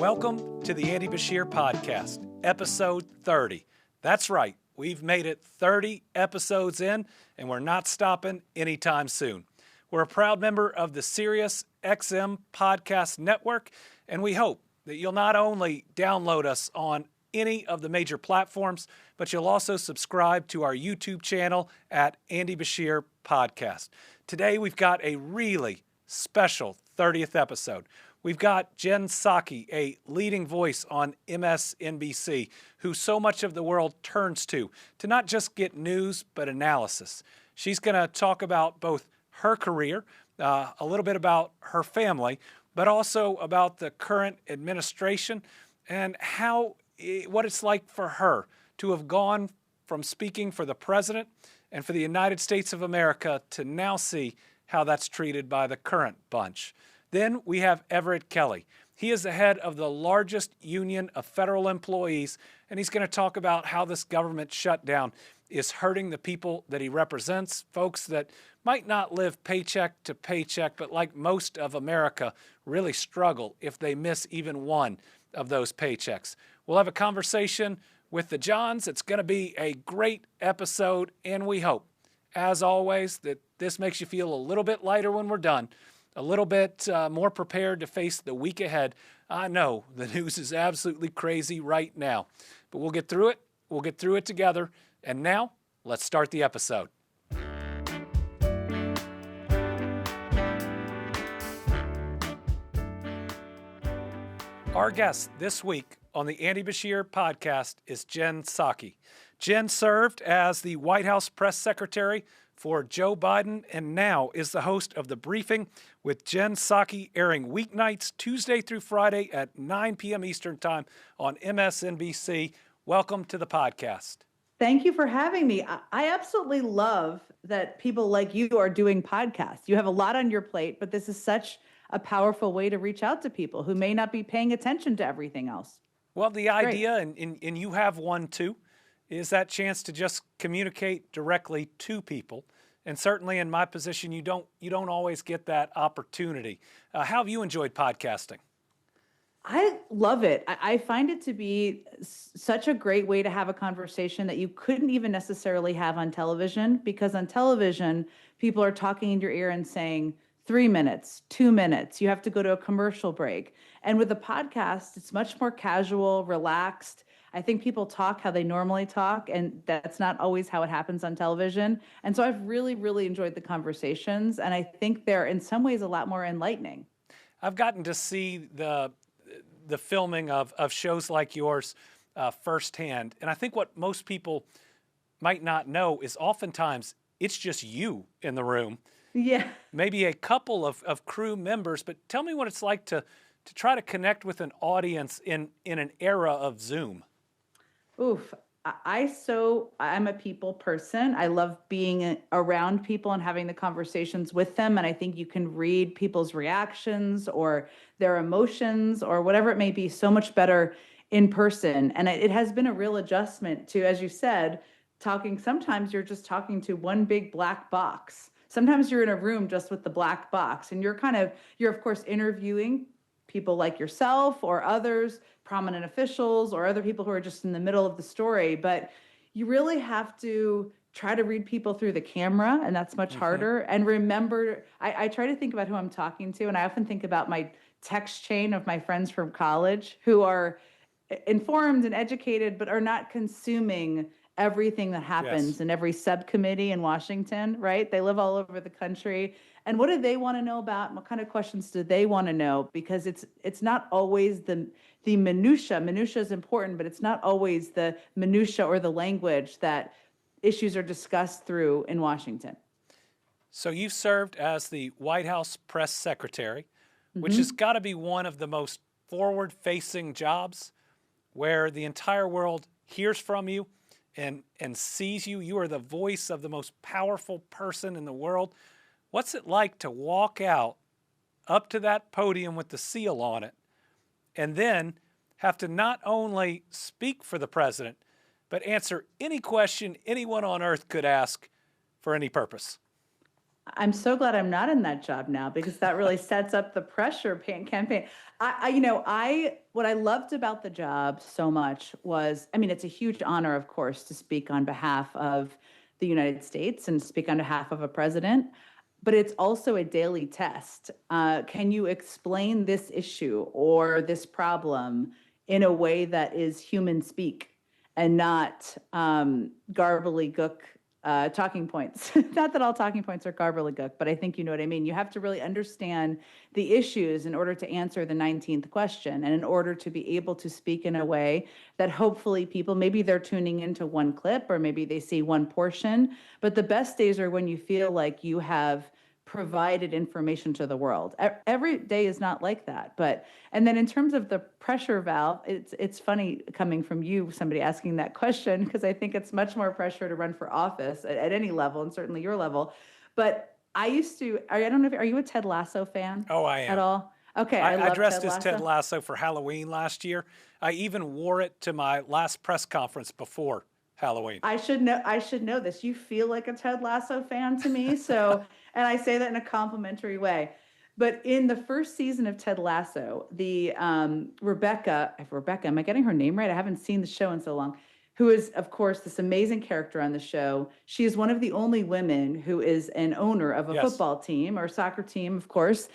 Welcome to the Andy Beshear Podcast, episode 30. That's right, we've made it 30 episodes in, and we're not stopping anytime soon. We're a proud member of the Sirius XM Podcast Network, and we hope that you'll not only download us on any of the major platforms, but you'll also subscribe to our YouTube channel at Andy Beshear Podcast. Today, we've got a really special 30th episode. We've got Jen Psaki, a leading voice on MSNBC, who so much of the world turns to not just get news, but analysis. She's going to talk about both her career, a little bit about her family, but also about the current administration and what it's like for her to have gone from speaking for the president and for the United States of America to now see how that's treated by the current bunch. Then we have Everett Kelley. He is the head of the largest union of federal employees, and he's going to talk about how this government shutdown is hurting the people that he represents, folks that might not live paycheck to paycheck, but like most of America, really struggle if they miss even one of those paychecks. We'll have a conversation with the Johns. It's going to be a great episode, and we hope, as always, that this makes you feel a little bit lighter when we're done, a little bit more prepared to face the week ahead. I know the news is absolutely crazy right now, but we'll get through it. We'll get through it together. And now, let's start the episode. Our guest this week on the Andy Beshear Podcast is Jen Psaki. Jen served as the White House press secretary for Joe Biden and now is the host of The Briefing with Jen Psaki, airing weeknights Tuesday through Friday at 9 p.m. Eastern Time on MSNBC. Welcome to the podcast. Thank you for having me. I absolutely love that people like you are doing podcasts. You have a lot on your plate, but this is such a powerful way to reach out to people who may not be paying attention to everything else. Well, the idea, and you have one too, is that chance to just communicate directly to people. And certainly in my position, you don't always get that opportunity. How have you enjoyed podcasting? I love it. I find it to be such a great way to have a conversation that you couldn't even necessarily have on television, because on television, people are talking in your ear and saying 3 minutes, 2 minutes, you have to go to a commercial break. And with a podcast, it's much more casual, relaxed. I think people talk how they normally talk, and that's not always how it happens on television. And so I've really, really enjoyed the conversations, and I think they're in some ways a lot more enlightening. I've gotten to see the filming of shows like yours firsthand, and I think what most people might not know is oftentimes it's just you in the room. Yeah. Maybe a couple of crew members, but tell me what it's like to try to connect with an audience in an era of Zoom. Oof. I'm a people person. I love being around people and having the conversations with them. And I think you can read people's reactions or their emotions or whatever it may be so much better in person. And it has been a real adjustment to, as you said, sometimes you're just talking to one big black box. Sometimes you're in a room just with the black box, and you're of course interviewing people like yourself or others, prominent officials or other people who are just in the middle of the story. But you really have to try to read people through the camera, and that's much harder. And remember, I try to think about who I'm talking to, and I often think about my text chain of my friends from college who are informed and educated, but are not consuming everything that happens in every subcommittee in Washington, right? They live all over the country. And what do they want to know about? What kind of questions do they want to know? Because it's not always the minutia. Minutia is important, but it's not always the minutia or the language that issues are discussed through in Washington. So you've served as the White House press secretary, which has got to be one of the most forward-facing jobs, where the entire world hears from you and sees you. You are the voice of the most powerful person in the world. What's it like to walk out up to that podium with the seal on it and then have to not only speak for the president, but answer any question anyone on earth could ask for any purpose? I'm so glad I'm not in that job now because that really sets up the pressure campaign. What I loved about the job so much was, I mean, it's a huge honor, of course, to speak on behalf of the United States and speak on behalf of a president, but it's also a daily test. Can you explain this issue or this problem in a way that is human speak and not gobbledygook talking points? Not that all talking points are gobbledygook, but I think you know what I mean. You have to really understand the issues in order to answer the 19th question and in order to be able to speak in a way that hopefully people, maybe they're tuning into one clip or maybe they see one portion, but the best days are when you feel like you have provided information to the world. Every day is not like that, but and then in terms of the pressure valve, it's funny coming from you, somebody asking that question, because I think it's much more pressure to run for office at any level, and certainly your level. But I don't know, are you a Ted Lasso fan? Oh, I am. At all? Okay, I love dressed Ted as Lasso. Ted Lasso for Halloween last year. I even wore it to my last press conference before Halloween. I should know this. You feel like a Ted Lasso fan to me. So, and I say that in a complimentary way. But in the first season of Ted Lasso, the Rebecca, am I getting her name right? I haven't seen the show in so long. Who is, of course, this amazing character on the show. She is one of the only women who is an owner of a Yes. football team or soccer team, of course,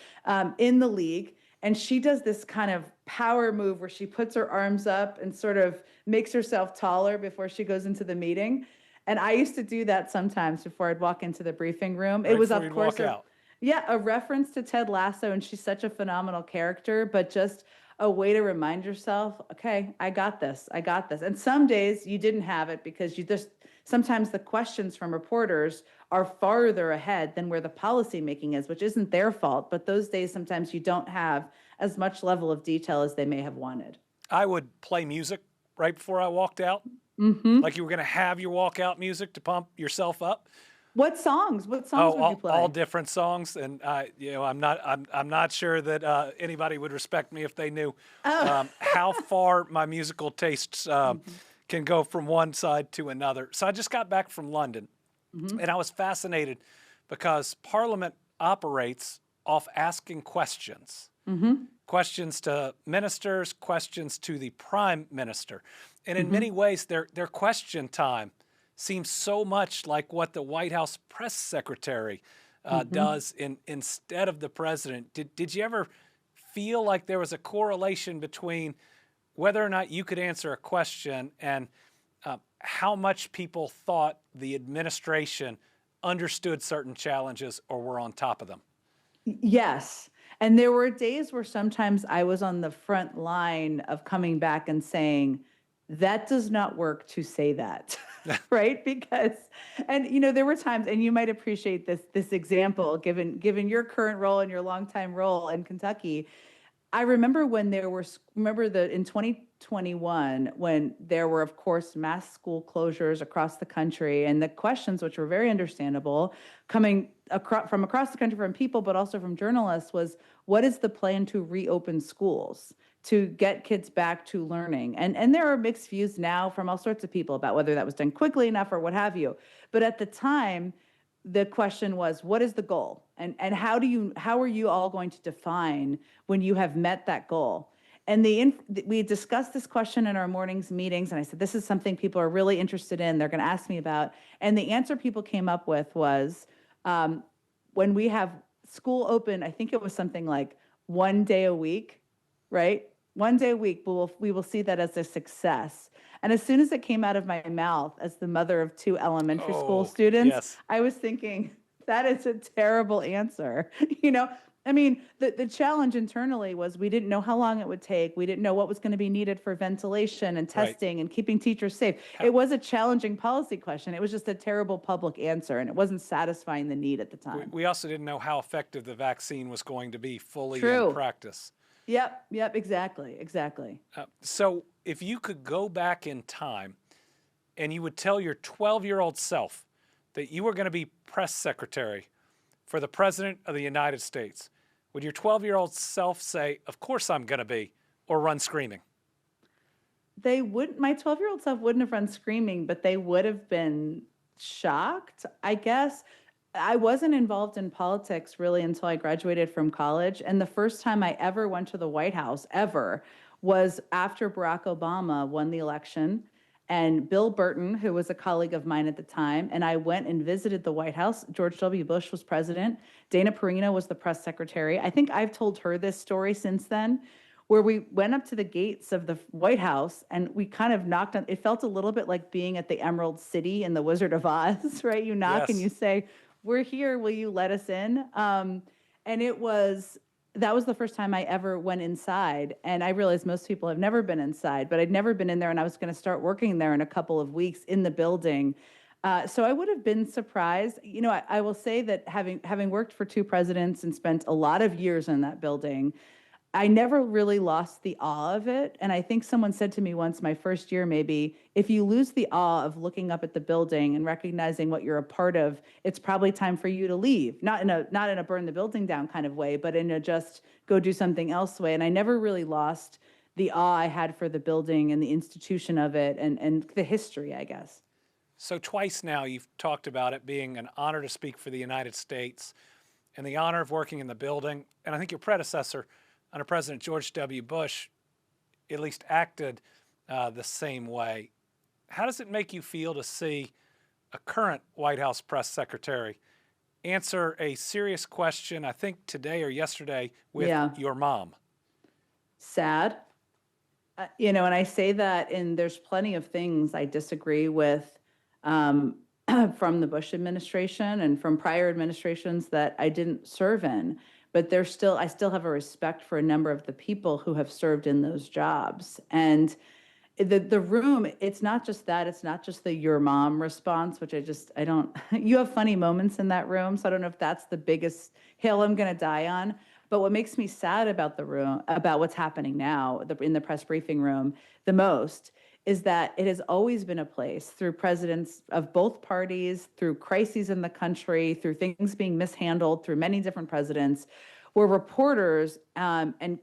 in the league. And she does this kind of power move where she puts her arms up and sort of makes herself taller before she goes into the meeting. And I used to do that sometimes before I'd walk into the briefing room. Right It was, before of you'd course, walk out. a reference to Ted Lasso, and she's such a phenomenal character, but just a way to remind yourself, okay, I got this. And some days you didn't have it because sometimes the questions from reporters are farther ahead than where the policy making is, which isn't their fault. But those days, sometimes you don't have as much level of detail as they may have wanted. I would play music right before I walked out, like you were going to have your walkout music to pump yourself up. What songs? What songs would you play? All different songs, and I'm not sure that anybody would respect me if they knew how far my musical tastes can go from one side to another. So I just got back from London, and I was fascinated because Parliament operates off asking questions. Questions to ministers, questions to the Prime Minister. And in many ways, their question time seems so much like what the White House press secretary does instead of the president. Did you ever feel like there was a correlation between whether or not you could answer a question and how much people thought the administration understood certain challenges or were on top of them? Yes. And there were days where sometimes I was on the front line of coming back and saying, that does not work to say that, right? Because, and there were times, and you might appreciate this example, given your current role and your longtime role in Kentucky. I remember when in 2021, when there were, of course, mass school closures across the country, and the questions, which were very understandable, coming from across the country from people, but also from journalists, was what is the plan to reopen schools, to get kids back to learning? And there are mixed views now from all sorts of people about whether that was done quickly enough or what have you. But at the time, the question was, what is the goal? And how are you all going to define when you have met that goal? And we discussed this question in our morning's meetings, and I said, this is something people are really interested in. They're going to ask me about. And the answer people came up with was, when we have school open, I think it was something like 1 day a week, right? 1 day a week, we will see that as a success. And as soon as it came out of my mouth as the mother of 2 elementary school students, yes. I was thinking, that is a terrible answer. I mean, the challenge internally was we didn't know how long it would take. We didn't know what was going to be needed for ventilation and testing and keeping teachers safe. It was a challenging policy question. It was just a terrible public answer, and it wasn't satisfying the need at the time. We also didn't know how effective the vaccine was going to be fully True. in practice. Yep, exactly. So if you could go back in time and you would tell your 12-year-old self that you were going to be press secretary for the President of the United States, would your 12-year-old self say, of course I'm going to be, or run screaming? My 12-year-old self wouldn't have run screaming, but they would have been shocked, I guess. I wasn't involved in politics really until I graduated from college. And the first time I ever went to the White House, ever, was after Barack Obama won the election. And Bill Burton, who was a colleague of mine at the time, and I went and visited the White House. George W. Bush was president. Dana Perino was the press secretary. I think I've told her this story since then, where we went up to the gates of the White House and we kind of knocked on. It felt a little bit like being at the Emerald City in The Wizard of Oz, right? You knock and Yes. you say, "We're here. Will you let us in?" And that was the first time I ever went inside. And I realized most people have never been inside, but I'd never been in there. And I was going to start working there in a couple of weeks in the building. So I would have been surprised. I will say that having worked for two presidents and spent a lot of years in that building, I never really lost the awe of it. And I think someone said to me once, my first year maybe, if you lose the awe of looking up at the building and recognizing what you're a part of, it's probably time for you to leave. Not in a burn the building down kind of way, but in a just go do something else way. And I never really lost the awe I had for the building and the institution of it and the history, I guess. So twice now you've talked about it being an honor to speak for the United States and the honor of working in the building. And I think your predecessor, under President George W. Bush, at least acted the same way. How does it make you feel to see a current White House press secretary answer a serious question, I think today or yesterday, with your mom? Sad. And I say that, and there's plenty of things I disagree with from the Bush administration and from prior administrations that I didn't serve in. But I still have a respect for a number of the people who have served in those jobs. And the room, it's not just that, it's not just the your mom response, which I don't, you have funny moments in that room. So I don't know if that's the biggest hill I'm going to die on. But what makes me sad about the room, about what's happening now in the press briefing room the most, is that it has always been a place through presidents of both parties, through crises in the country, through things being mishandled, through many different presidents, where reporters and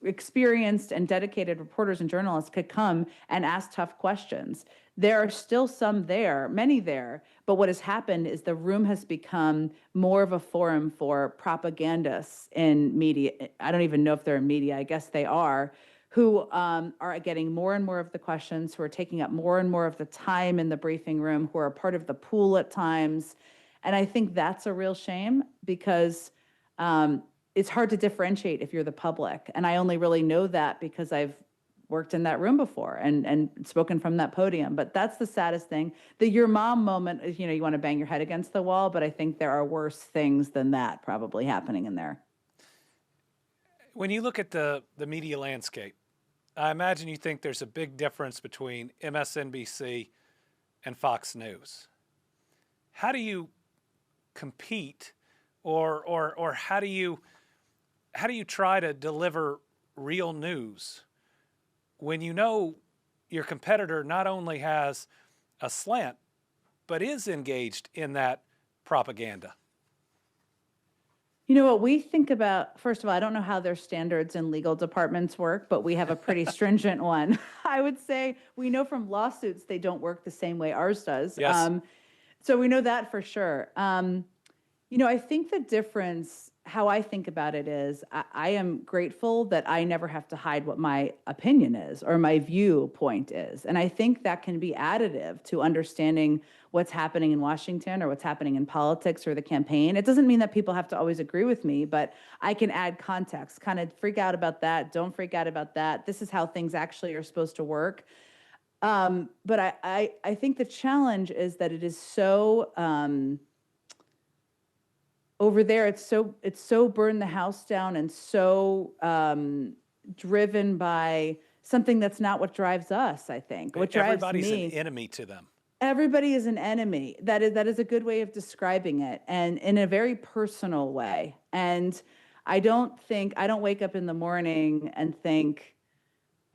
experienced and dedicated reporters and journalists could come and ask tough questions. There are still some there, many there, but what has happened is the room has become more of a forum for propagandists in media. I don't even know if they're in media, I guess they are, who are getting more and more of the questions, who are taking up more and more of the time in the briefing room, who are part of the pool at times. And I think that's a real shame because it's hard to differentiate if you're the public. And I only really know that because I've worked in that room before and spoken from that podium. But that's the saddest thing. The your mom moment is, you want to bang your head against the wall, but I think there are worse things than that probably happening in there. When you look at the media landscape, I imagine you think there's a big difference between MSNBC and Fox News. How do you compete, or how do you try to deliver real news when you know your competitor not only has a slant, but is engaged in that propaganda? What we think about, first of all, I don't know how their standards in legal departments work, but we have a pretty stringent one. I would say we know from lawsuits they don't work the same way ours does. Yes. So we know that for sure. I think the difference, how I think about it is I am grateful that I never have to hide what my opinion is or my viewpoint is. And I think that can be additive to understanding what's happening in Washington or what's happening in politics or the campaign. It doesn't mean that people have to always agree with me, but I can add context, kind of freak out about that, don't freak out about that. This is how things actually are supposed to work. But I think the challenge is that it is so over there, it's so burn the house down and so driven by something that's not what drives us, I think. What drives Everybody's me, an enemy to them. Everybody is an enemy. That is a good way of describing it, and in a very personal way. And I don't wake up in the morning and think,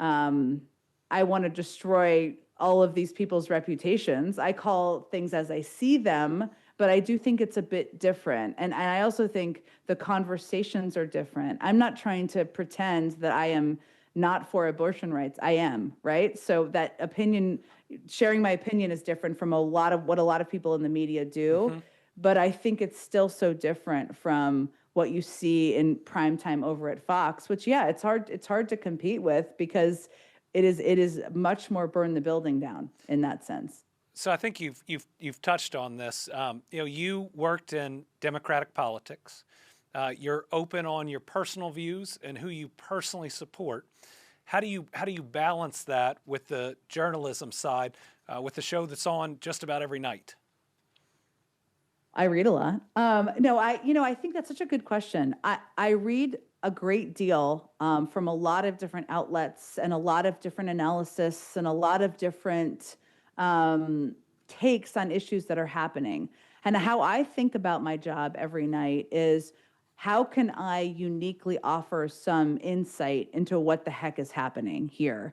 I want to destroy all of these people's reputations. I call things as I see them, but I do think it's a bit different. And I also think the conversations are different. I'm not trying to pretend that I am not for abortion rights. I am, right? So that sharing my opinion is different from a lot of what a lot of people in the media do. but I think it's still so different from what you see in primetime over at Fox, which, yeah, it's hard to compete with because it is much more burn the building down in that sense. So I think you've touched on this. You worked in Democratic politics. You're open on your personal views and who you personally support. How do you balance that with the journalism side, with the show that's on just about every night? I read a lot. No, I think that's such a good question. I read a great deal from a lot of different outlets and a lot of different analysis and a lot of different takes on issues that are happening. And how I think about my job every night is, how can I uniquely offer some insight into what the heck is happening here?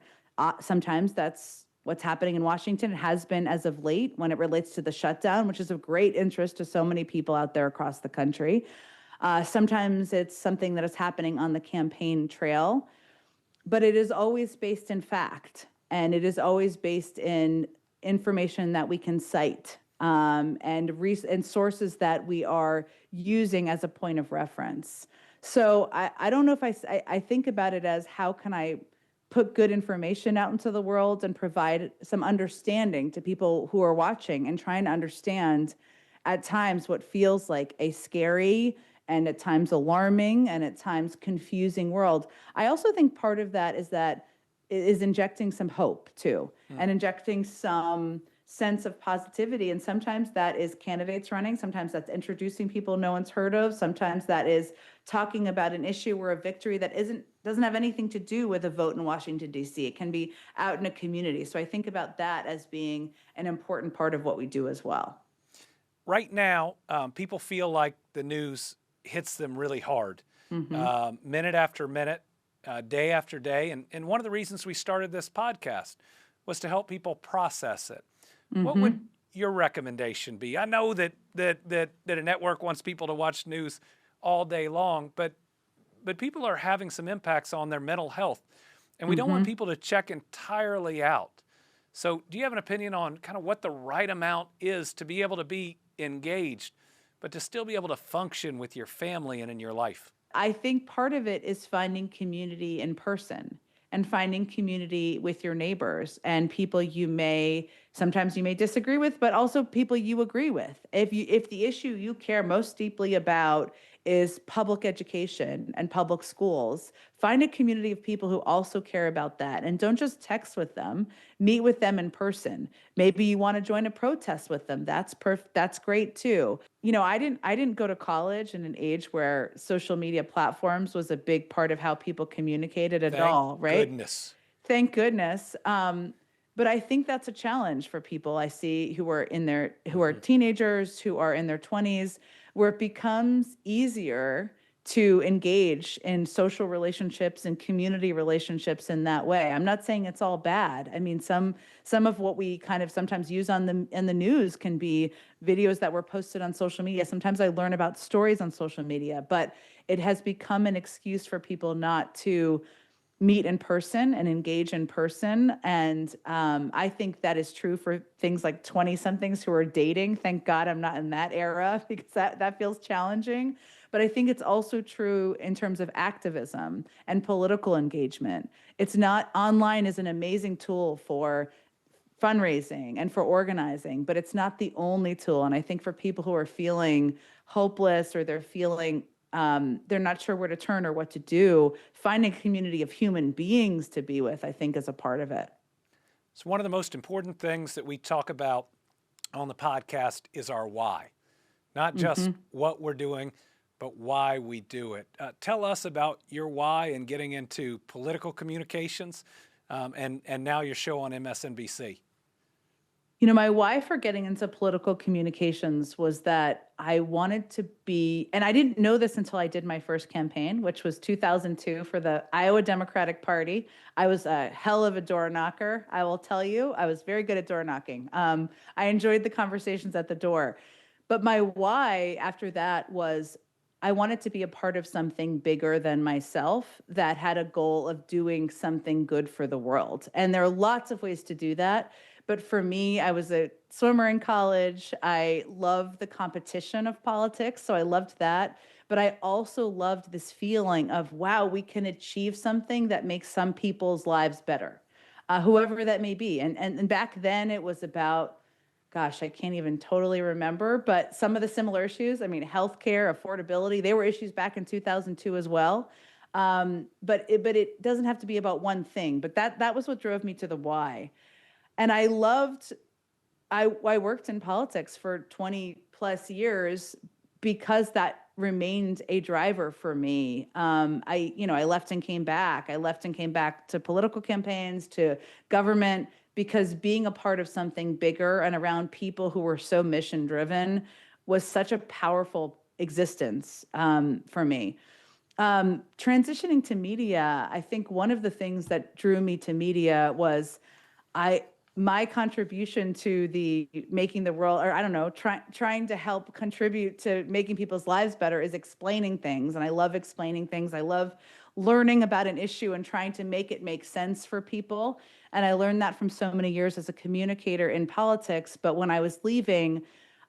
Sometimes that's what's happening in Washington. It has been as of late when it relates to the shutdown, which is of great interest to so many people out there across the country. Sometimes it's something that is happening on the campaign trail, but it is always based in fact, and it is always based in information that we can cite, and sources that we are using as a point of reference. So I don't know if I think about it as, how can I put good information out into the world and provide some understanding to people who are watching and trying to understand at times what feels like a scary and at times alarming and at times confusing world. I also think part of that is injecting some hope too, and injecting some sense of positivity. And sometimes that is candidates running. Sometimes that's introducing people no one's heard of. Sometimes that is talking about an issue or a victory that doesn't have anything to do with a vote in Washington, D.C. It can be out in a community. So I think about that as being an important part of what we do as well. Right now, people feel like the news hits them really hard, minute after minute, day after day. And one of the reasons we started this podcast was to help people process it. What would your recommendation be? I know that a network wants people to watch news all day long, but people are having some impacts on their mental health, and we don't want people to check entirely out. So do you have an opinion on kind of what the right amount is to be able to be engaged, but to still be able to function with your family and in your life? I think part of it is finding community in person and finding community with your neighbors and people sometimes you may disagree with, but also people you agree with. If the issue you care most deeply about is public education and public schools, find a community of people who also care about that. And don't just text with them, meet with them in person. Maybe you want to join a protest with them. That's great too. I didn't go to college in an age where social media platforms was a big part of how people communicated at all, right? Thank goodness. But I think that's a challenge for people I see who are teenagers, who are in their 20s, where it becomes easier to engage in social relationships and community relationships in that way. I'm not saying it's all bad. I mean, some of what we kind of sometimes use in the news can be videos that were posted on social media. Sometimes I learn about stories on social media, but it has become an excuse for people not to meet in person and engage in person. And I think that is true for things like 20-somethings who are dating. Thank God I'm not in that era, because that feels challenging. But I think it's also true in terms of activism and political engagement. Online is an amazing tool for fundraising and for organizing, but it's not the only tool. And I think for people who are feeling hopeless, or they're feeling they're not sure where to turn or what to do, finding a community of human beings to be with, I think, is a part of it. So one of the most important things that we talk about on the podcast is our why. Not just what we're doing, but why we do it. Tell us about your why in getting into political communications, and now your show on MSNBC. My why for getting into political communications was that I wanted to be, and I didn't know this until I did my first campaign, which was 2002 for the Iowa Democratic Party. I was a hell of a door knocker, I will tell you. I was very good at door knocking. I enjoyed the conversations at the door. But my why after that was, I wanted to be a part of something bigger than myself that had a goal of doing something good for the world. And there are lots of ways to do that. But for me, I was a swimmer in college. I loved the competition of politics, so I loved that. But I also loved this feeling of, wow, we can achieve something that makes some people's lives better, whoever that may be. And back then it was about, gosh, I can't even totally remember, but some of the similar issues, I mean, healthcare, affordability, they were issues back in 2002 as well. But it doesn't have to be about one thing. But that was what drove me to the why. And I worked in politics for 20 plus years because that remained a driver for me. I left and came back. I left and came back to political campaigns, to government, because being a part of something bigger and around people who were so mission driven was such a powerful existence for me. Transitioning to media, I think one of the things that drew me to media was my contribution to the making the world, or I don't know, trying to help contribute to making people's lives better is explaining things. And I love explaining things. I love learning about an issue and trying to make it make sense for people. And I learned that from so many years as a communicator in politics. But when I was leaving,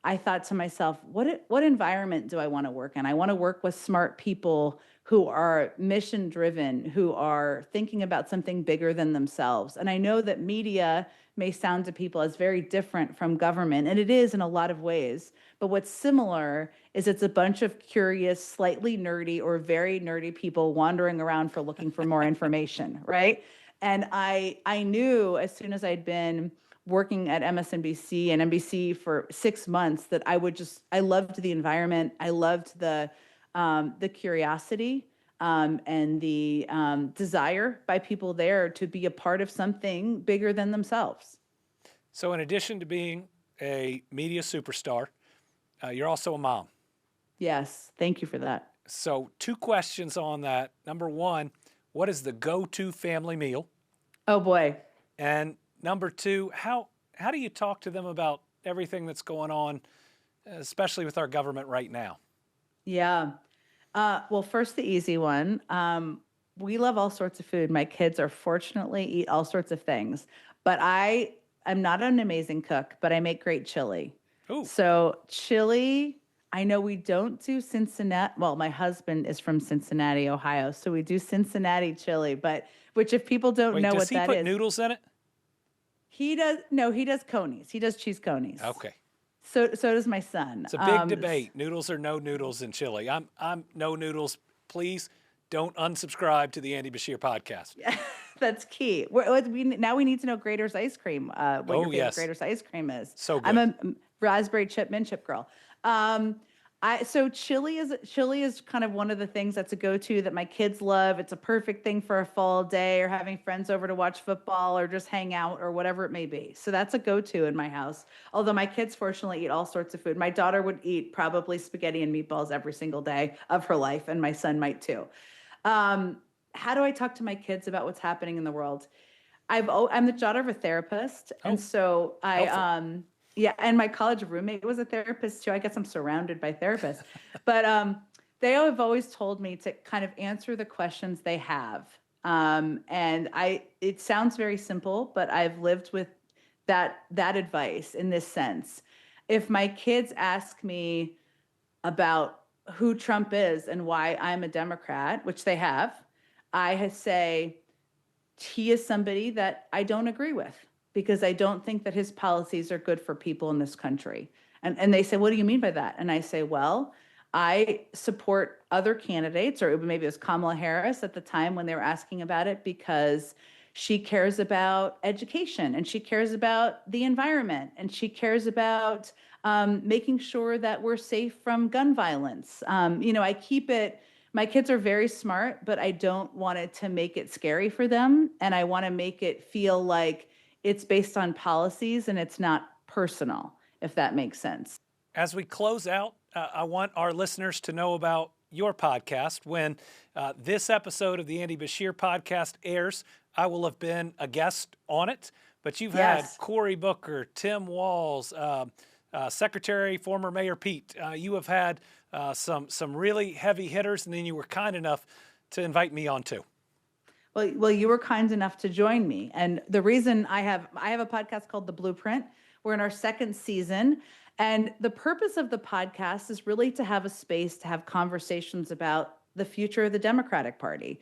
I thought to myself, what environment do I want to work in? I want to work with smart people who are mission driven, who are thinking about something bigger than themselves. And I know that media may sound to people as very different from government, and it is in a lot of ways. But what's similar is it's a bunch of curious, slightly nerdy or very nerdy people wandering around looking for more information, right? And I knew as soon as I'd been working at MSNBC and NBC for 6 months that I loved the environment. I loved the curiosity and the desire by people there to be a part of something bigger than themselves. So in addition to being a media superstar, you're also a mom. Yes, thank you for that. So 2 questions on that. Number 1, what is the go-to family meal? Oh boy. And number 2, how do you talk to them about everything that's going on, especially with our government right now? Yeah. Well, first, the easy one. We love all sorts of food. My kids are fortunately eat all sorts of things, but I'm not an amazing cook, but I make great chili. Ooh. So chili, I know we don't do Cincinnati. Well, my husband is from Cincinnati, Ohio, so we do Cincinnati chili, which if people don't know what that is. Does he put noodles in it? He does. No, he does conies. He does cheese conies. Okay. So does my son. It's a big debate. Noodles or no noodles in chili. I'm no noodles. Please don't unsubscribe to the Andy Beshear Podcast. That's key. Now we need to know Grater's ice cream. What your favorite Grater's ice cream is. So good. I'm a raspberry chip mint chip girl. So chili is kind of one of the things that's a go-to that my kids love. It's a perfect thing for a fall day or having friends over to watch football or just hang out or whatever it may be. So that's a go-to in my house. Although my kids fortunately eat all sorts of food. My daughter would eat probably spaghetti and meatballs every single day of her life, and my son might too. How do I talk to my kids about what's happening in the world? I'm the daughter of a therapist, and so yeah, and my college roommate was a therapist too. I guess I'm surrounded by therapists. But they have always told me to kind of answer the questions they have. It sounds very simple, but I've lived with that advice in this sense. If my kids ask me about who Trump is and why I'm a Democrat, which they have, I say he is somebody that I don't agree with, because I don't think that his policies are good for people in this country. And they say, what do you mean by that? And I say, well, I support other candidates, or maybe it was Kamala Harris at the time when they were asking about it, because she cares about education and she cares about the environment and she cares about making sure that we're safe from gun violence. I keep it, my kids are very smart, but I don't want it to make it scary for them. And I want to make it feel like it's based on policies and it's not personal, if that makes sense. As we close out, I want our listeners to know about your podcast. When this episode of the Andy Beshear Podcast airs, I will have been a guest on it, but you've had Cory Booker, Tim Walz, former Mayor Pete. You have had some really heavy hitters, and then you were kind enough to invite me on too. Well, you were kind enough to join me. And the reason I have a podcast called The Blueprint. We're in our second season. And the purpose of the podcast is really to have a space to have conversations about the future of the Democratic Party.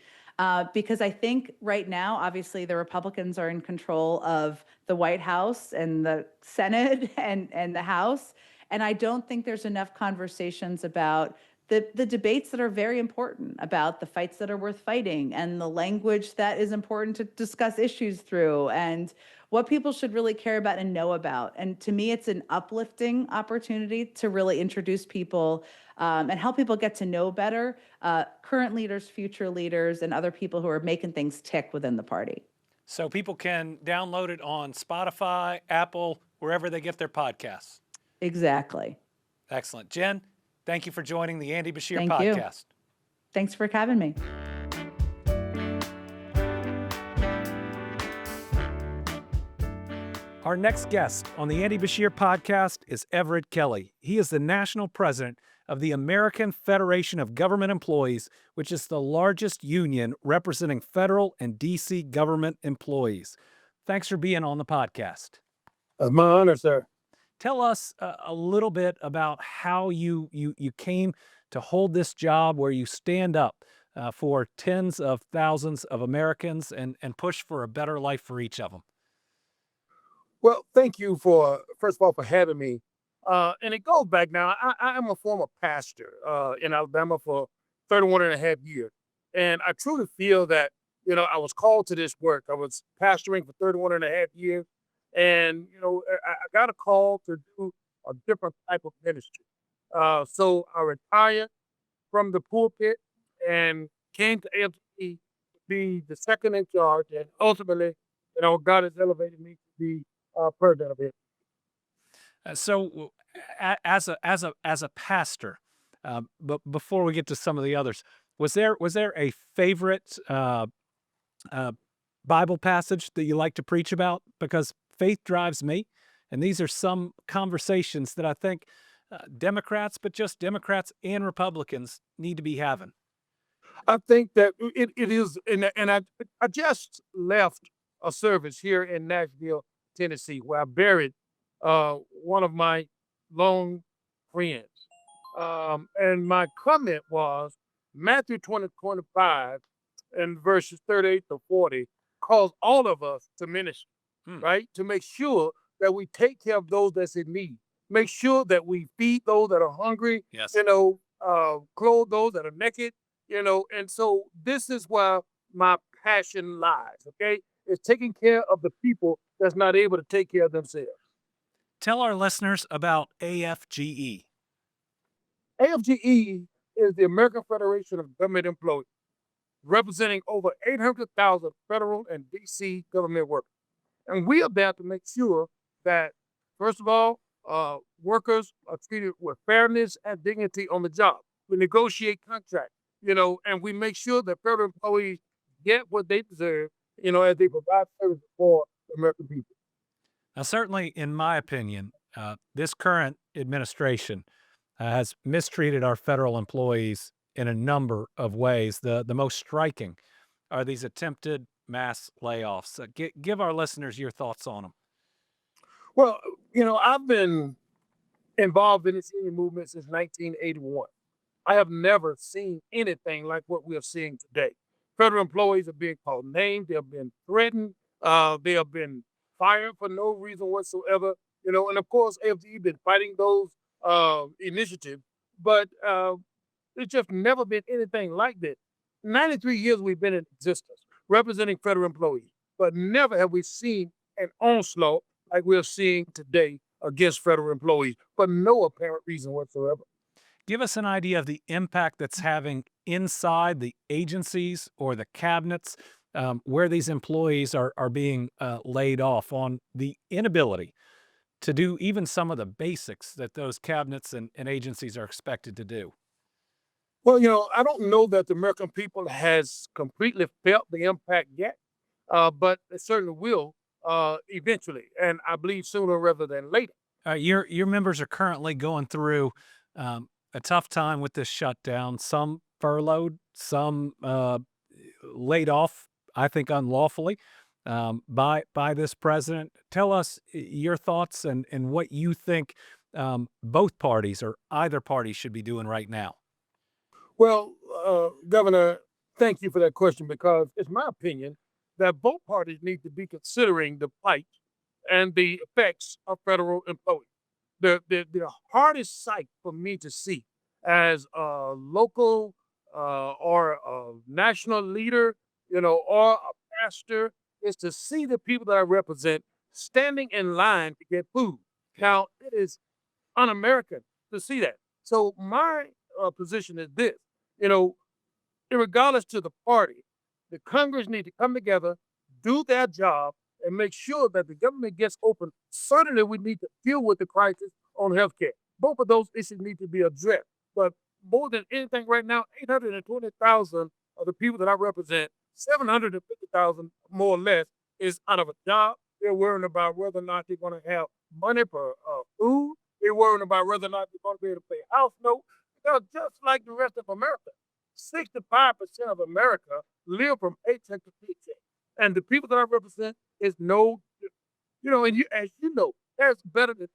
Because I think right now, obviously, the Republicans are in control of the White House and the Senate and the House. And I don't think there's enough conversations about the debates that are very important, about the fights that are worth fighting and the language that is important to discuss issues through, and what people should really care about and know about. And to me, it's an uplifting opportunity to really introduce people and help people get to know better current leaders, future leaders, and other people who are making things tick within the party. So people can download it on Spotify, Apple, wherever they get their podcasts. Exactly. Excellent. Jen, thank you for joining the Andy Beshear Thank Podcast. you. Thanks for having me. Our next guest on the Andy Beshear Podcast is Everett Kelley. He is the national president of the American Federation of Government Employees, which is the largest union representing federal and D.C. government employees. Thanks for being on the podcast. My honor, sir. Tell us a little bit about how you came to hold this job where you stand up for tens of thousands of Americans and push for a better life for each of them. Well, thank you for, first of all, for having me. And it goes back now. I am a former pastor in Alabama for 31 and a half years. And I truly feel that, I was called to this work. I was pastoring for 31 and a half years. And, I got a call to do a different type of ministry. So I retired from the pulpit and came to AFGE to be the second in charge. And ultimately, God has elevated me to be president of it. So, as a pastor, but before we get to some of the others, was there a favorite Bible passage that you like to preach about? Because faith drives me, and these are some conversations that I think Democrats, but just Democrats and Republicans, need to be having. I think that it is, and I just left a service here in Nashville, Tennessee, where I buried one of my long friends. And my comment was Matthew 20:25 and verses 38 to 40 calls all of us to ministry, right? To make sure that we take care of those that's in need. Make sure that we feed those that are hungry, Yes. clothe those that are naked, and so this is where my passion lies, okay? It's taking care of the people that's not able to take care of themselves. Tell our listeners about AFGE. AFGE is the American Federation of Government Employees, representing over 800,000 federal and D.C. government workers. And we are there to make sure that, first of all, workers are treated with fairness and dignity on the job. We negotiate contracts, and we make sure that federal employees get what they deserve, as they provide service for the American people. Now, certainly, in my opinion, this current administration has mistreated our federal employees in a number of ways. The most striking are these attempted mass layoffs. Give our listeners your thoughts on them. Well, I've been involved in this union movement since 1981. I have never seen anything like what we are seeing today. Federal employees are being called names. They have been threatened. They have been fired for no reason whatsoever. And of course, AFGE been fighting those initiatives, but it's just never been anything like this. 93 years we've been in existence, representing federal employees, but never have we seen an onslaught like we're seeing today against federal employees for no apparent reason whatsoever. Give us an idea of the impact that's having inside the agencies or the cabinets where these employees are being laid off, on the inability to do even some of the basics that those cabinets and agencies are expected to do. Well, I don't know that the American people has completely felt the impact yet, but it certainly will eventually, and I believe sooner rather than later. Your members are currently going through a tough time with this shutdown. Some furloughed, some laid off I think unlawfully, by this president. Tell us your thoughts and what you think both parties or either party should be doing right now. Well, Governor, thank you for that question because it's my opinion that both parties need to be considering the plight and the effects of federal employees. The hardest sight for me to see as a local or a national leader, or a pastor, is to see the people that I represent standing in line to get food. Now, it is un-American to see that. So my position is this, you know, regardless to the party, the Congress need to come together, do their job, and make sure that the government gets open. Certainly, we need to deal with the crisis on healthcare. Both of those issues need to be addressed. But more than anything right now, 820,000 of the people that I represent, 750,000 more or less, is out of a job. They're worrying about whether or not they're going to have money for food. They're worrying about whether or not they're going to be able to pay house note. Because just like the rest of America, 65% of America live from paycheck to paycheck. And the people that I represent is no different. And as you know, there's better than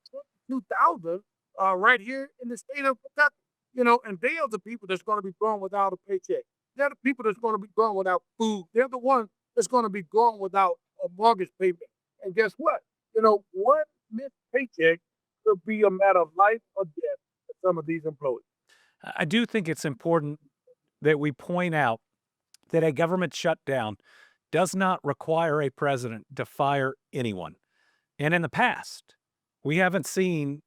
22,000 right here in the state of Kentucky. And they are the people that's going to be going without a paycheck. They're the people that's going to be going without food. They're the ones that's going to be going without a mortgage payment. And guess what? One missed paycheck could be a matter of life or death for some of these employees. I do think it's important that we point out that a government shutdown does not require a president to fire anyone. And in the past, we haven't seen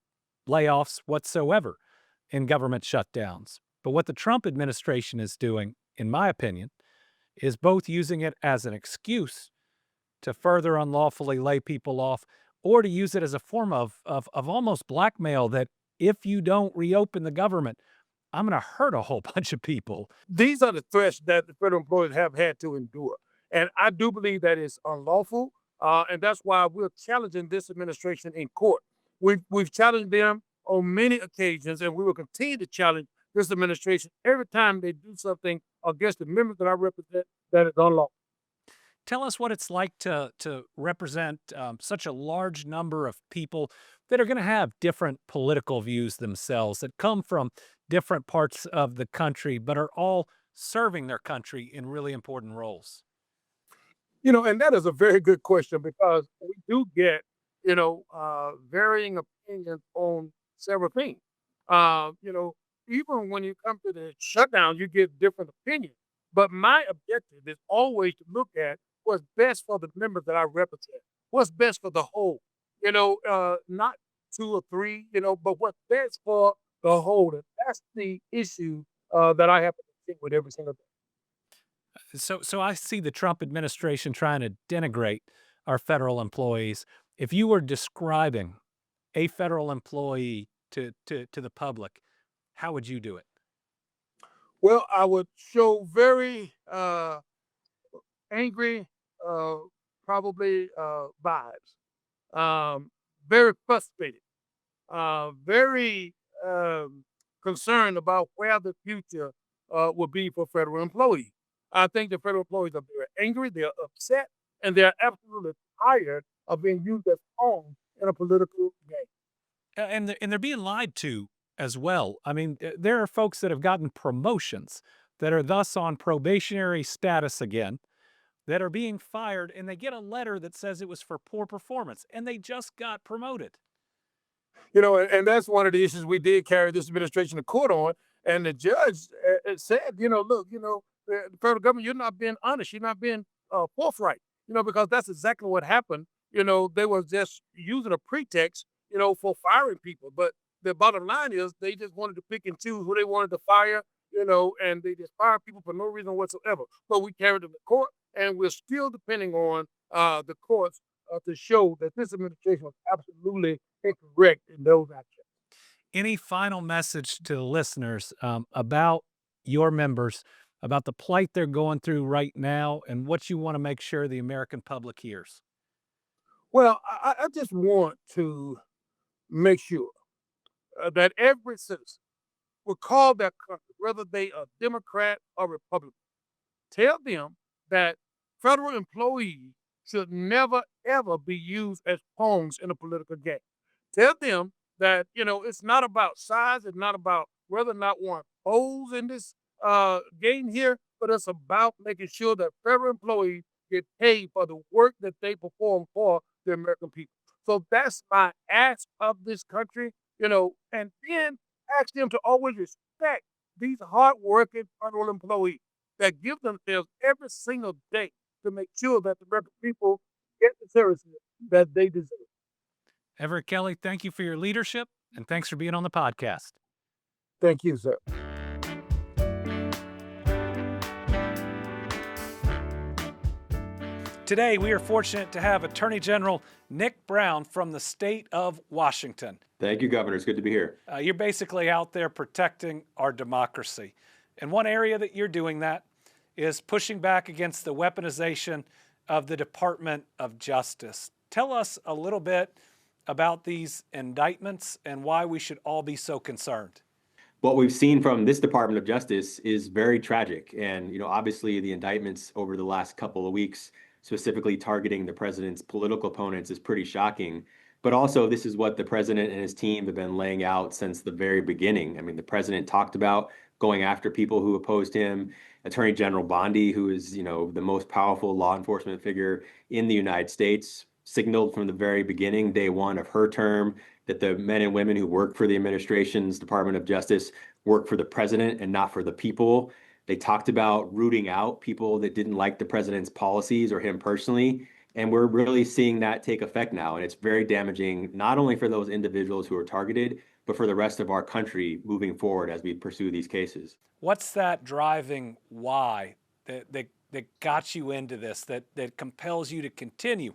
layoffs whatsoever in government shutdowns. But what the Trump administration is doing, in my opinion, is both using it as an excuse to further unlawfully lay people off or to use it as a form of almost blackmail that if you don't reopen the government, I'm going to hurt a whole bunch of people. These are the threats that the federal employees have had to endure. And I do believe that it's unlawful. And that's why we're challenging this administration in court. We've challenged them on many occasions, and we will continue to challenge this administration every time they do something against the members that I represent that is unlawful. Tell us what it's like to represent such a large number of people that are going to have different political views themselves, that come from different parts of the country, but are all serving their country in really important roles. And that is a very good question because we do get, varying opinions on several things. Even when you come to the shutdown, you get different opinions. But my objective is always to look at what's best for the members that I represent, what's best for the whole, not two or three, but what's best for the whole. And that's the issue that I have to think with every single day. So I see the Trump administration trying to denigrate our federal employees. If you were describing a federal employee to the public, how would you do it? Well, I would show very angry, probably vibes, very frustrated, very concerned about where the future will be for federal employees. I think the federal employees are very angry, they're upset, and they're absolutely tired of being used as pawns in a political game. And they're being lied to as well. I mean, there are folks that have gotten promotions that are thus on probationary status again, that are being fired, and they get a letter that says it was for poor performance, and they just got promoted. And that's one of the issues we did carry this administration to court on. And the judge said, look, the federal government, you're not being honest, you're not being forthright, because that's exactly what happened. They were just using a pretext, for firing people. But the bottom line is they just wanted to pick and choose who they wanted to fire, and they just fired people for no reason whatsoever. But we carried them to court, and we're still depending on the courts to show that this administration was absolutely incorrect in those actions. Any final message to the listeners about your members, about the plight they're going through right now, and what you want to make sure the American public hears? Well, I just want to make sure that every citizen will call their country, whether they are Democrat or Republican, tell them that federal employees should never, ever be used as pawns in a political game. Tell them that, it's not about size. It's not about whether or not one polls in this game here, but it's about making sure that federal employees get paid for the work that they perform for the American people. So that's my ask of this country, and then ask them to always respect these hardworking federal employees that give themselves every single day to make sure that the American people get the services that they deserve. Everett Kelley, thank you for your leadership, and thanks for being on the podcast. Thank you, sir. Today, we are fortunate to have Attorney General Nick Brown from the state of Washington. Thank you, Governor. It's good to be here. You're basically out there protecting our democracy. And one area that you're doing that is pushing back against the weaponization of the Department of Justice. Tell us a little bit about these indictments and why we should all be so concerned. What we've seen from this Department of Justice is very tragic. And, obviously the indictments over the last couple of weeks, specifically targeting the president's political opponents, is pretty shocking. But also, this is what the president and his team have been laying out since the very beginning. I mean, the president talked about going after people who opposed him. Attorney General Bondi, who is, the most powerful law enforcement figure in the United States, signaled from the very beginning, day one of her term, that the men and women who work for the administration's Department of Justice work for the president and not for the people. They talked about rooting out people that didn't like the president's policies or him personally. And we're really seeing that take effect now. And it's very damaging, not only for those individuals who are targeted, but for the rest of our country moving forward as we pursue these cases. What's that driving why that got you into this, that compels you to continue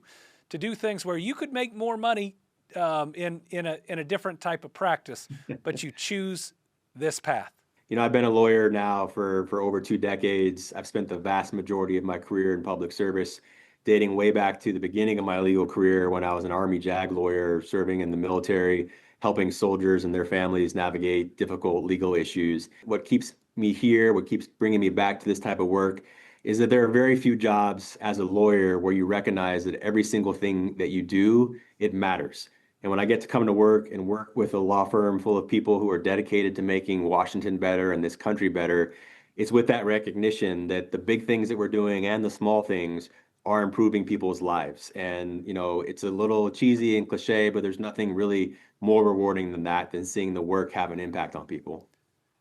to do things where you could make more money in a different type of practice, but you choose this path? I've been a lawyer now for over 2 decades. I've spent the vast majority of my career in public service, dating way back to the beginning of my legal career when I was an Army JAG lawyer serving in the military, helping soldiers and their families navigate difficult legal issues. What keeps me here, what keeps bringing me back to this type of work, is that there are very few jobs as a lawyer where you recognize that every single thing that you do, it matters. And when I get to come to work and work with a law firm full of people who are dedicated to making Washington better and this country better, it's with that recognition that the big things that we're doing and the small things are improving people's lives. And, it's a little cheesy and cliche, but there's nothing really more rewarding than that, than seeing the work have an impact on people.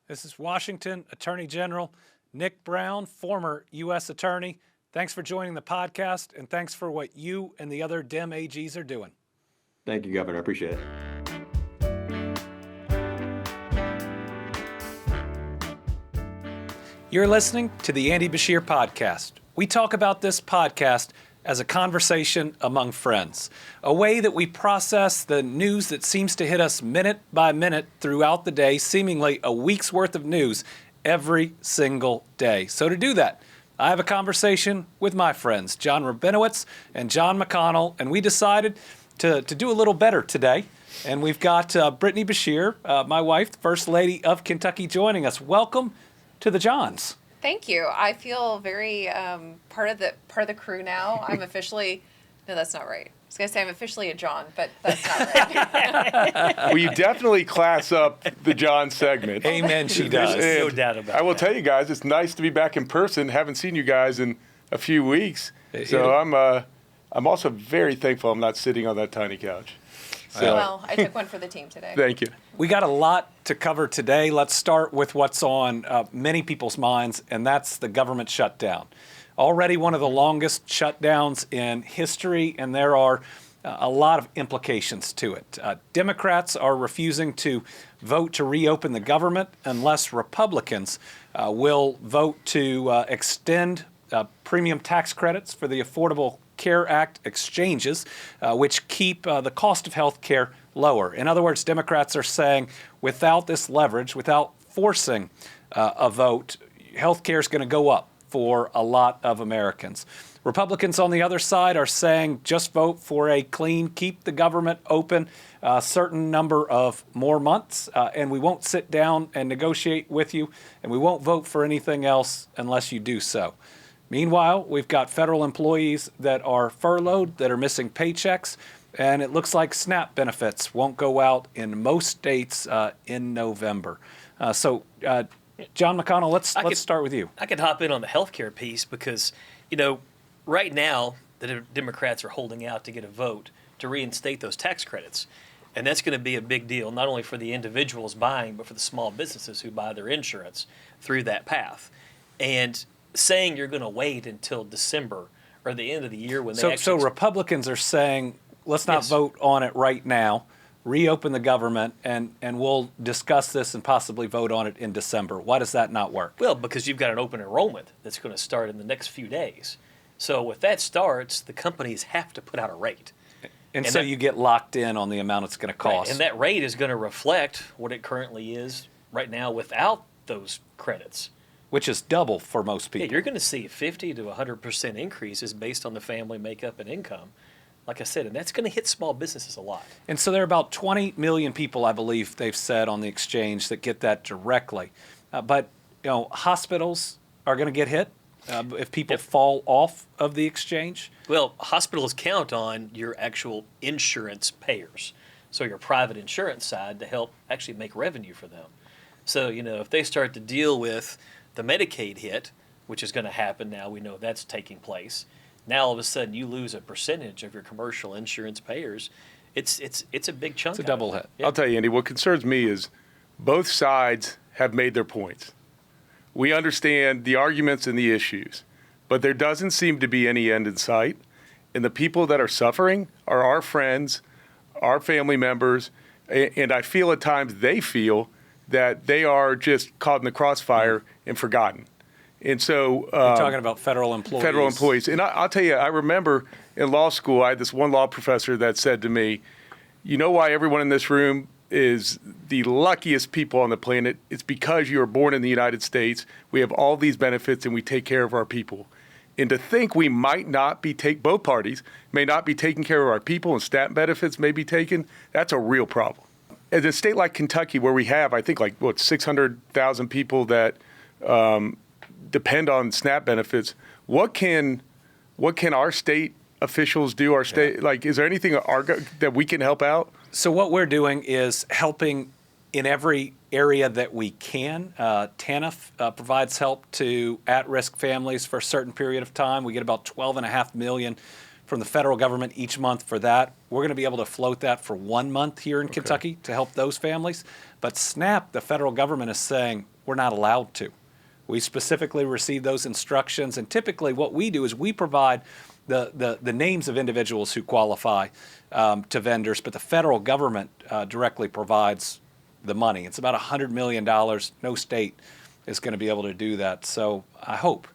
This is Washington Attorney General Nick Brown, former U.S. Attorney. Thanks for joining the podcast, and thanks for what you and the other Dem AGs are doing. Thank you, Governor. I appreciate it. You're listening to the Andy Beshear Podcast. We talk about this podcast as a conversation among friends, a way that we process the news that seems to hit us minute by minute throughout the day, seemingly a week's worth of news every single day. So to do that, I have a conversation with my friends, John Rabinowitz and John McConnell, and we decided to do a little better today. And we've got Brittany Beshear, my wife, the First Lady of Kentucky, joining us. Welcome to the Johns. Thank you. I feel very part of the crew now. I'm officially, no, that's not right. I was going to say I'm officially a John, but that's not right. Well, you definitely class up the John segment. Amen, she does. And no doubt about I will that. tell you guys, it's nice to be back in person. Haven't seen you guys in a few weeks. So I'm also very thankful I'm not sitting on that tiny couch. So, Well, I took one for the team today. thank you. We got a lot to cover today. Let's start with what's on many people's minds, and that's the government shutdown. Already one of the longest shutdowns in history, and there are a lot of implications to it. Democrats are refusing to vote to reopen the government unless Republicans will vote to extend premium tax credits for the Affordable Care Act exchanges, which keep the cost of health care lower. In other words, Democrats are saying without this leverage, without forcing a vote, health care is going to go up for a lot of Americans. Republicans on the other side are saying just vote for a clean, keep the government open a certain number of more months, and we won't sit down and negotiate with you, and we won't vote for anything else unless you do so. Meanwhile, we've got federal employees that are furloughed, that are missing paychecks, and it looks like SNAP benefits won't go out in most states in November. So, John McConnell, let's start with you. I could hop in on the healthcare piece because, right now the Democrats are holding out to get a vote to reinstate those tax credits. And that's going to be a big deal, not only for the individuals buying, but for the small businesses who buy their insurance through that path. And saying you're going to wait until December or the end of the year when they So Republicans are saying, let's not vote on it right now, reopen the government, and we'll discuss this and possibly vote on it in December. Why does that not work? Well, because you've got an open enrollment that's going to start in the next few days. So if that starts, the companies have to put out a rate. And so you get locked in on the amount it's going to cost. Right. And that rate is going to reflect what it currently is right now without those credits. Which is double for most people. Yeah, you're going to see 50 to 100% increases based on the family makeup and income. Like I said, and that's going to hit small businesses a lot. And so there are about 20 million people, I believe they've said on the exchange, that get that directly. But hospitals are going to get hit if people fall off of the exchange. Well, hospitals count on your actual insurance payers, so your private insurance side, to help actually make revenue for them. So, if they start to deal with the Medicaid hit, which is going to happen now, we know that's taking place. Now all of a sudden you lose a percentage of your commercial insurance payers. It's a big chunk. It's a double hit. I'll tell you, Andy, what concerns me is both sides have made their points. We understand the arguments and the issues, but there doesn't seem to be any end in sight. And the people that are suffering are our friends, our family members, and I feel at times they feel that they are just caught in the crossfire and forgotten. And so you're talking about federal employees. Federal employees. And I'll tell you, I remember in law school, I had this one law professor that said to me, you know why everyone in this room is the luckiest people on the planet? It's because you were born in the United States. We have all these benefits and we take care of our people. And to think we might not be both parties may not be taking care of our people and SNAP benefits may be taken, that's a real problem. As a state like Kentucky, where we have, I think, 600,000 people that depend on SNAP benefits, what can our state officials do? Our state, is there anything that we can help out? So what we're doing is helping in every area that we can. TANF provides help to at-risk families for a certain period of time. We get about $12.5 million from the federal government each month for that. We're going to be able to float that for 1 month here in Kentucky to help those families. But SNAP, the federal government is saying we're not allowed to. We specifically receive those instructions, and typically what we do is we provide the names of individuals who qualify to vendors, but the federal government directly provides the money. It's about $100 million. No state is going to be able to do that. So I hope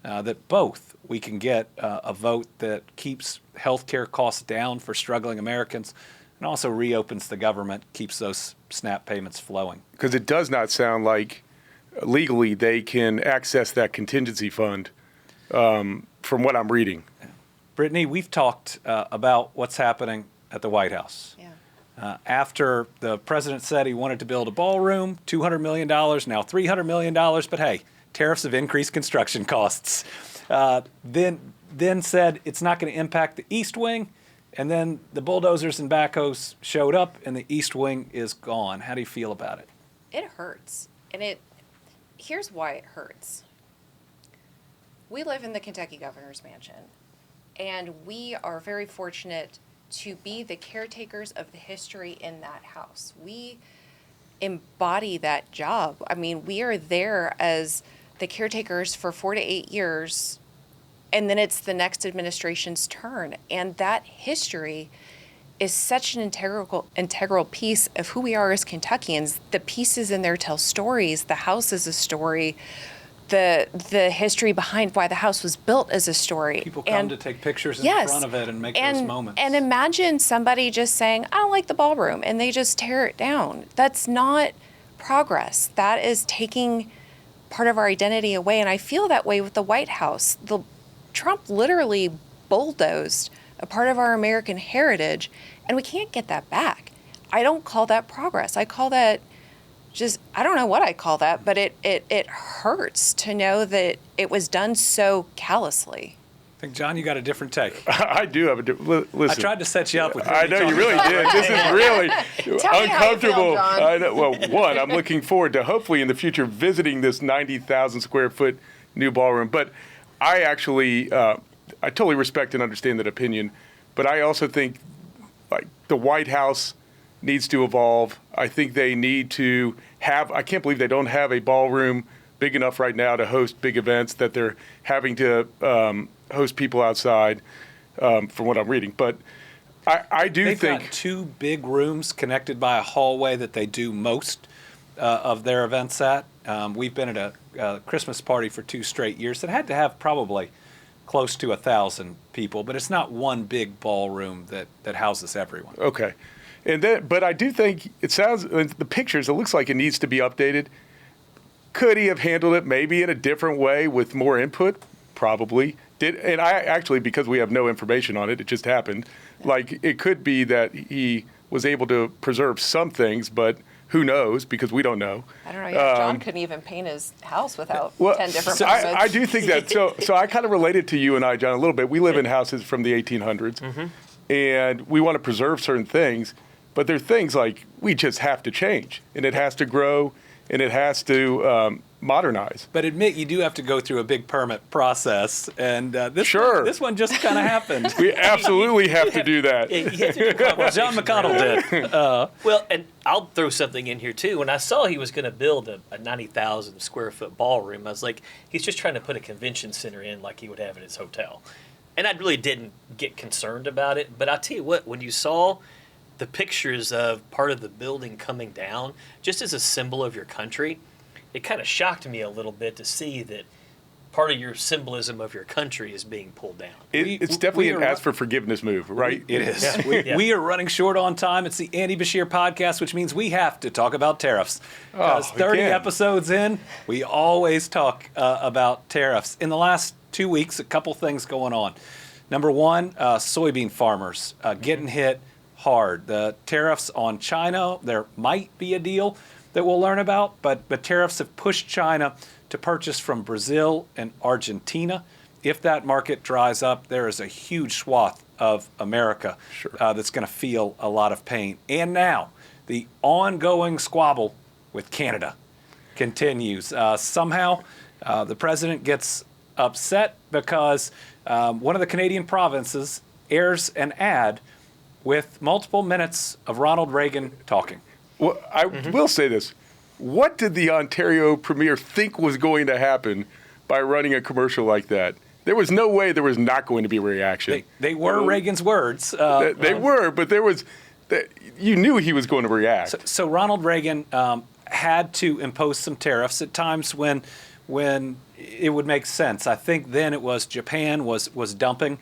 that both we can get a vote that keeps healthcare costs down for struggling Americans and also reopens the government, keeps those SNAP payments flowing. Because it does not sound like legally they can access that contingency fund from what I'm reading. Brittany, we've talked about what's happening at the White House. Yeah. After the president said he wanted to build a ballroom, $200 million, now $300 million, but hey, tariffs have increased construction costs. Then said it's not going to impact the East Wing, and then the bulldozers and backhoes showed up and the East Wing is gone. How do you feel about it? It hurts. And here's why it hurts. We live in the Kentucky Governor's Mansion, and we are very fortunate to be the caretakers of the history in that house. We embody that job. I mean, we are there as the caretakers for 4 to 8 years, and then it's the next administration's turn. And that history is such an integral piece of who we are as Kentuckians. The pieces in there tell stories. The house is a story. The history behind why the house was built is a story. People come to take pictures in front of it and make those moments. And imagine somebody just saying, I don't like the ballroom, and they just tear it down. That's not progress. That is taking part of our identity away. And I feel that way with the White House. Trump literally bulldozed a part of our American heritage, and we can't get that back. I don't call that progress. I call that just, I don't know what I call that, but it hurts to know that it was done so callously. I think, John, you got a different take. I do have listen. I tried to set you up with. I know you really did. This is really Tell me how you feel, uncomfortable. John. I know. Well, one, I'm looking forward to hopefully in the future visiting this 90,000 square foot new ballroom. But I actually, I totally respect and understand that opinion. But I also think, like, the White House needs to evolve. I think they need to have. I can't believe they don't have a ballroom big enough right now to host big events, that they're having to host people outside, from what I'm reading. But I do They've think got 2 big rooms connected by a hallway that they do most of their events at. We've been at a Christmas party for 2 straight years that had to have probably close to 1,000 people, but it's not one big ballroom that houses everyone. okay. And then, but I do think it sounds, the pictures, it looks like it needs to be updated. Could he have handled it maybe in a different way with more input? Probably. And I actually, because we have no information on it, it just happened. Like, it could be that he was able to preserve some things, but who knows, because we don't know. I don't know. Yeah, John couldn't even paint his house without 10 different so permits. I do think that. So I kind of related to you and I, John, a little bit. We live in houses from the 1800s, and we want to preserve certain things, but there are things like we just have to change, and it has to grow, and it has to modernize. But admit you do have to go through a big permit process, and this one just kind of happened. We absolutely have to do that. Yeah, you have to do Well, John McConnell did. Well, and I'll throw something in here too. When I saw he was going to build a 90,000 square foot ballroom, I was like, he's just trying to put a convention center in like he would have at his hotel. And I really didn't get concerned about it. But I'll tell you what, when you saw the pictures of part of the building coming down, just as a symbol of your country, it kind of shocked me a little bit to see that part of your symbolism of your country is being pulled down. It's definitely an ask for forgiveness move, right? It is. Yeah. We are running short on time. It's the Andy Beshear Podcast, which means we have to talk about tariffs. Because 30 again. episodes in, we always talk about tariffs. In the last 2 weeks, a couple things going on. Number one, soybean farmers getting hit hard. The tariffs on China, there might be a deal that we'll learn about, but tariffs have pushed China to purchase from Brazil and Argentina. If that market dries up, there is a huge swath of America that's going to feel a lot of pain. And now, the ongoing squabble with Canada continues. Somehow, the president gets upset because one of the Canadian provinces airs an ad with multiple minutes of Ronald Reagan talking. Well, I will say this. What did the Ontario Premier think was going to happen by running a commercial like that? There was no way there was not going to be a reaction. They were Reagan's words. They were, but there was, you knew he was going to react. So Ronald Reagan had to impose some tariffs at times when it would make sense. I think then it was Japan was dumping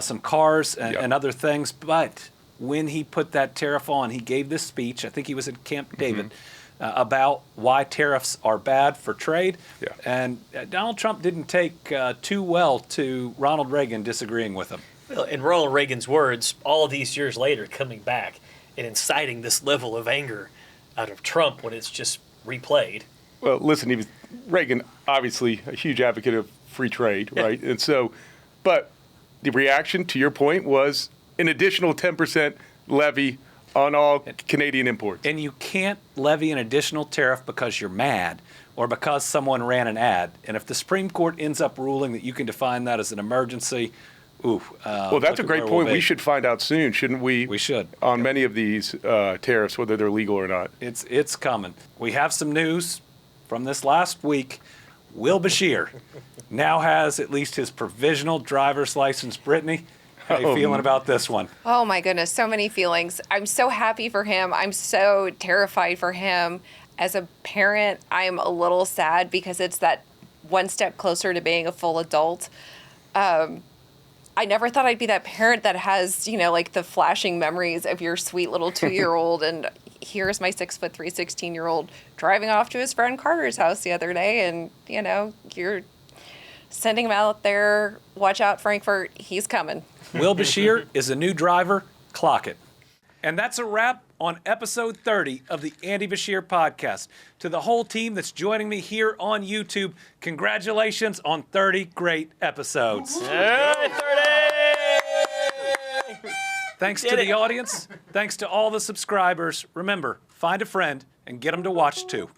some cars and other things, but when he put that tariff on, he gave this speech, I think he was at Camp David, about why tariffs are bad for trade. Yeah. And Donald Trump didn't take too well to Ronald Reagan disagreeing with him. Well, in Ronald Reagan's words, all of these years later, coming back and inciting this level of anger out of Trump when it's just replayed. Well, listen, Reagan, obviously a huge advocate of free trade, right? And so, but the reaction, to your point, was an additional 10% levy on all Canadian imports. And you can't levy an additional tariff because you're mad or because someone ran an ad. And if the Supreme Court ends up ruling that you can define that as an emergency, well, that's a great point. We should find out soon, shouldn't we? We should. On many of these tariffs, whether they're legal or not. It's coming. We have some news from this last week. Will Beshear now has at least his provisional driver's license. Brittany, how are you feeling about this one? Oh my goodness, so many feelings. I'm so happy for him. I'm so terrified for him. As a parent, I'm a little sad because it's that one step closer to being a full adult. I never thought I'd be that parent that has, like the flashing memories of your sweet little 2-year-old. And here's my 6'3", 16-year-old driving off to his friend Carter's house the other day. And, you're sending him out there. Watch out, Frankfurt. He's coming. Will Beshear is a new driver. Clock it. And that's a wrap on episode 30 of the Andy Beshear Podcast. To the whole team that's joining me here on YouTube, congratulations on 30 great episodes. Hey, 30! Thanks to the audience. Thanks to all the subscribers. Remember, find a friend and get them to watch too.